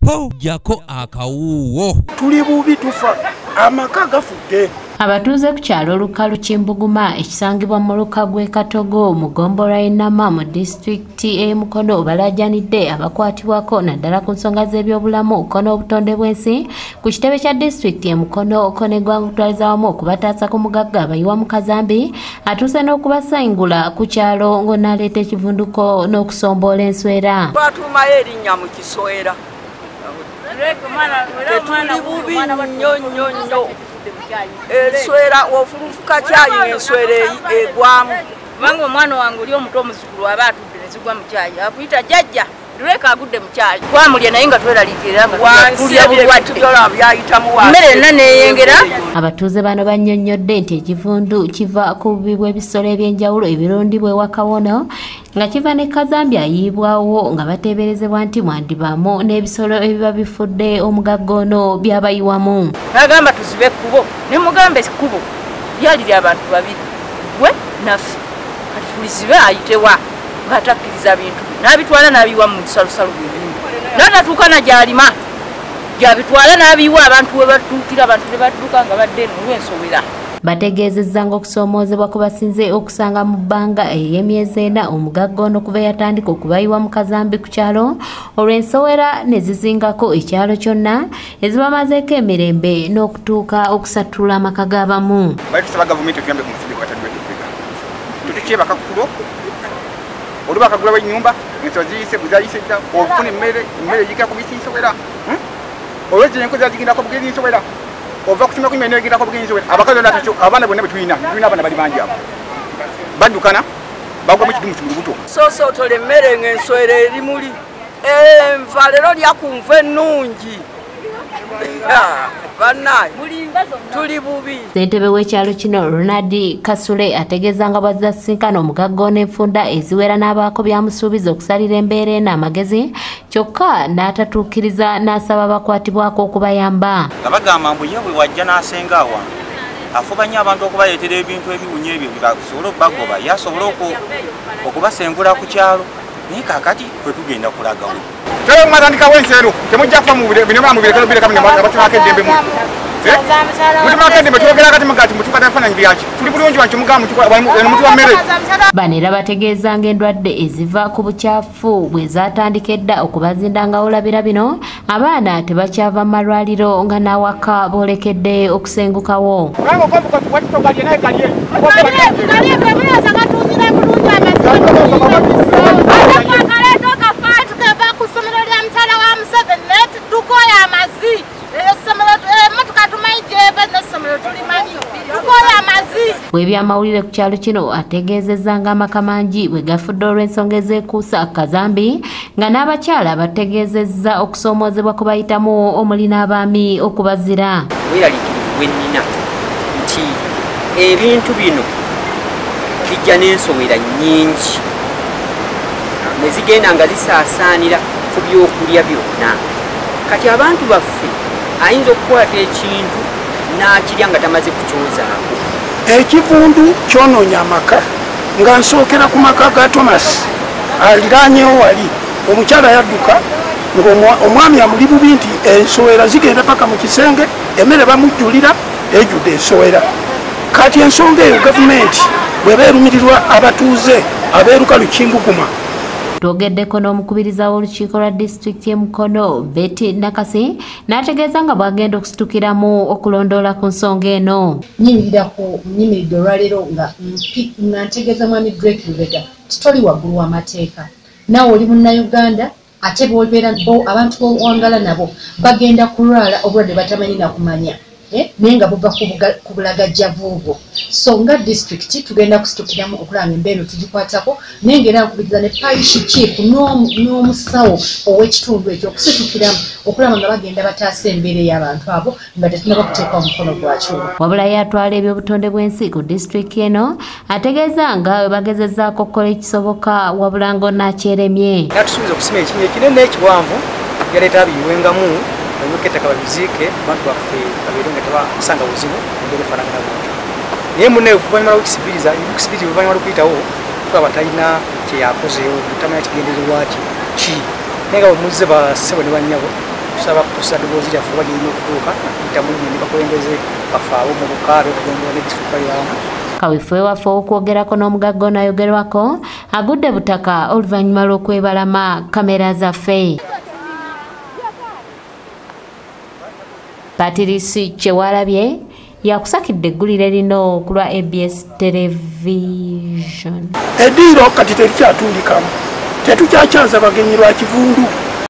po jako akawuwo tuli bubi tufa amaka gafudde. Abatuuze ku kyalo Lukalu Kimbuguma ekisangibwa mu Lukagwe Katogo mu Gombola Enama mu disitulikiti Mukono balajjanidde abakwatibwako naddala ku nsonga z'ebyobulamu kono obutonde bw'ensi ku kitebe kya disitulikiti Mukono okonegwanga okutwaliza wamu okubataasa ku mugagga abayiwa mu Kazambi atuuse n'okubasangula ku kyalo ng'onaaleeta ekivunduko n'okusomboola enswera. Twatuumayo erinnya mu kiswera. Tetuli bubi nnyo. Enswera ofulufuka kyayi enswera egwamu. Kubanga omwana wange oli omuto omuzukulu aba atudde ne zigwa mu kyayi akuyita jjajja Lureka agudde mu kyayi twamulya naye nga tweraliikirira nga tulya bulwadde mmere yonna neeyengera. Abatuuze bano bannyonnyodde nti ekivundu kiva ku bubi bw'ebisolo eby'enjawulo ebirundibwa ewa Kawono nga kiva ne Kazambi ayiibwawo nga bateeberezebwa nti mwandibaamu n'ebisolo ebiba bifudde omugagga ono byabayiwamu. N'agamba tuzibe ekkubo ne mugamba ekkubo lyali ly'abantu babiri gwe naffe kati tulizibe ayitewa ng'atakkiriza bintu n'abitwala n'abiwa mu lusalosalo lw'ebintu n'atatuuka na gy'alima gy'abitwala n'abiwa abantu we batuukira abantu ne badduka nga badde eno olw'ensowera. Bategeezezza ng'okusoomoozebwa ku basinze okusanga mu bbanga ey'emyezi 4 omugagga ono kuva yatandika okubayiwa mu Kazambi ku kyalo olw'ensowera ne zizingako ekyalo kyonna ezibamazeeko emirembe n'okutuuka okusatula amaka g'abamu. Batusaba gavumenti okuyambe ku musinde gwatadwetufika tutukyebaka ku kubo oluba akagulawo ennyumba ensolo ziyise bwezayise dda ofuna emmere yigera ku bisinsowera olwekyo enkozi zigindako bugezi nsowera ova kusimba kunyuma negirako bugezi nsowera abakazi abaana bonna betulina abaana bali bangi abo baddukana bagwa mu kidumu kibuto soosootola emmere ng'enswera eri muli enva lero lyakunva ennungi bannaye tuli bubi. Ssentebe w'ekyalo kino Ronald Kasule ategeeza nga bwazasinkana omugagga ono enfunda eziwera n'abaako byamusuubiza okusalira embeera eno amagezi kyokka n'atatuukiriza n'asaba abakwatibwako okubayamba. Nga bagamba mbu ye bwe wajja n'asenga awa afuba nnyo abantu okubaleetera ebintu ebiwunya ebyo bibasobole okubagoba yasobole okubasengula ku kyalo naye kaakati ffe tugenda kulagawo. Kyo mwatandikawo ensero temujja kufa mu binema mu birekero bireka bino abatunako eddembe mu mutunako eddembe twogera kati mugati mutuka tafananyi byaki tuli bulungi wanki mugamu mutu wa mmere. Bano era bategeeza ng'endwadde eziva ku bukyafu bwe zatandika edda okubazinda nga olabira bino abaana tebakyava mu malwaliro nga n'awaka boolekedde okusengukawo. Bw'ebyamawulire ku kyalo kino ategeezezza ng'amaka mangi bwe gafudde olw'ensonga ezekuusa Kazambi nga n'abakyala bategeezezza okusoomoozebwa kwe bayitamu omuli n'abaami okubazira. Weeraliikirivu bwe nnina nti ebintu bino bijja n'ensowera nnyingi ne zigenda nga zisaasaanira ku byokulya byonna. Kati abantu baffe ayinza okukwata ekintu n'akirya nga tamaze kukyozaako. Ekivundu kyonoonya amaka nga nsookera ku maka ga Thomas aliraanyewo wali omukyala yadduka ng'omwami amuli bubi nti ensowera zigenda paka mu kisenge emmere bamujjulira ejjudde ensowera. Kati ensonga eyo gavumenti bw'eba erumirirwa abatuuze ab'e Lukalu Kimbuguma. Twogeddeko n'omukubiriza w'olukiiko lwa disitulikiti Mukono Betty Nakasi n'ategeeza nga bwagenda okusitukiramu okulondoola ku nsonga eno. Nyimiridde olwaleero nga ntegeeza mwami Drake Lubega titoli waggulu w'amateeka naawe oli munnayuganda ate b'obeera abantu b'owangala nabo bagenda kulwala obulwadde batamanyi nakumanya naye nga buva ku bulagajjavu obwo. So nga disitulikiti tugenda kusitukiramu okulaba embeera tugikwatako naye ng'era nkubiriza ne parish chief n'omusawo ow'ekitundu ekyo okusitukiramu okulaba nga bagenda bataasa embeera y'abantu abo nga tetunaba kuteekwa mukono gwa kyuma. Wabula yatwala ebyobutonde bw'ensi ku disitulikiti eno ategeeza nga we bagezezzaako okukola ekisoboka wabula ng'onaakyeremye. Natusuubiza okusima ekinnya ekinene ekiwanvu yaleeta abiyiwengamu ettaka babiziike abantu baffe babeere nga tebasanga buzibu embeera efaanagana bwatyo. Naye munne oluvannyuma lw'okisibiriza oluvannyuma lw'okuyitawo tulaba talina kye yakozeewo tamanya kigendererwa ki naye nga bwe muzze bassebo ne bannyabo tusaba kutusa ddoboozi lyaffe oba gyerina okutuuka itamu nnyini bakulembeze bafaabo mu bukaabe okugendera n'ebisuka byamu. Kaweefube waffe okwogerako n'omugagga onayogerwako agudde butaka oluvannyuma lw'okwebalama kamera zaffe. Patirisi Kyewalabye yakusakidde eggulire lino ku lwa ABS Television. Eddiiro kati terikyatundikamu, tetukyakyaza bagenyi lwa kivundu.